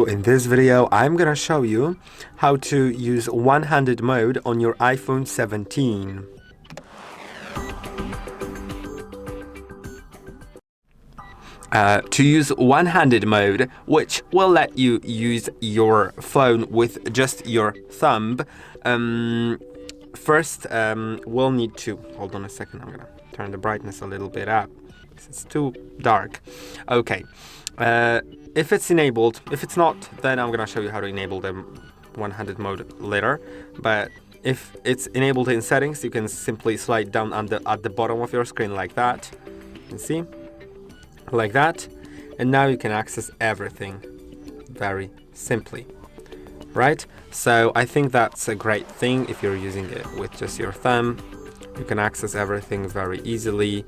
So in this video, I'm gonna show you how to use one-handed mode on your iPhone 17. To use one-handed mode, which will let you use your phone with just your thumb, first we'll need to, hold on a second, I'm gonna turn the brightness a little bit up. It's too dark. Okay. If it's enabled, if it's not, then I'm gonna show you how to enable the one-handed mode later. But if it's enabled in settings, you can simply slide down at the bottom of your screen like that. You can see, like that, and now you can access everything very simply, right? So I think that's a great thing. If you're using it with just your thumb, you can access everything very easily.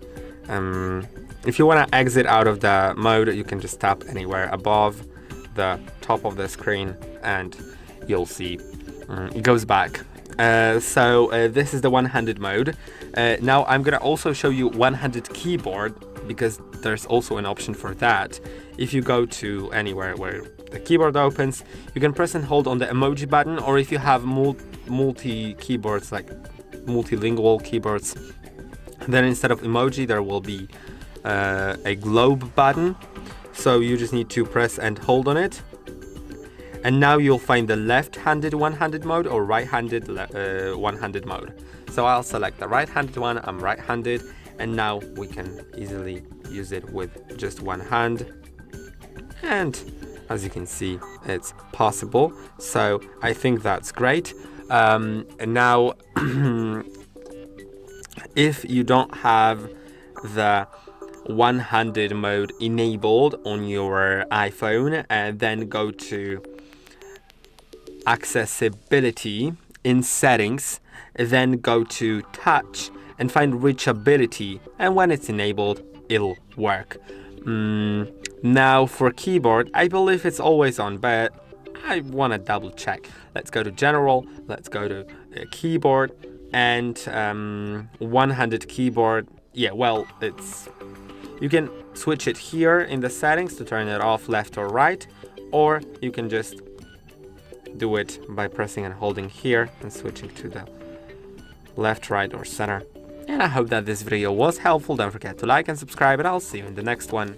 If you want to exit out of the mode, you can just tap anywhere above the top of the screen and you'll see it goes back. So this is the one-handed mode. Now I'm gonna also show you one-handed keyboard, because there's also an option for that. If you go to anywhere where the keyboard opens, you can press and hold on the emoji button, or if you have multi keyboards, like multilingual keyboards, then instead of emoji there will be a globe button. So you just need to press and hold on it, and now you'll find the left-handed one-handed mode or right-handed one-handed mode. So I'll select the right-handed one. I'm right-handed, and now we can easily use it with just one hand, and as you can see, it's possible. So I think that's great. And now if you don't have the one-handed mode enabled on your iPhone, then go to accessibility in settings, then go to touch and find reachability, and when it's enabled it'll work. Now for keyboard, I believe it's always on, but I want to double check. Let's go to general, let's go to keyboard, and one-handed keyboard. Yeah, well, you can switch it here in the settings to turn it off left or right, or you can just do it by pressing and holding here and switching to the left, right, or center. And I hope that this video was helpful. Don't forget to like and subscribe, and I'll see you in the next one.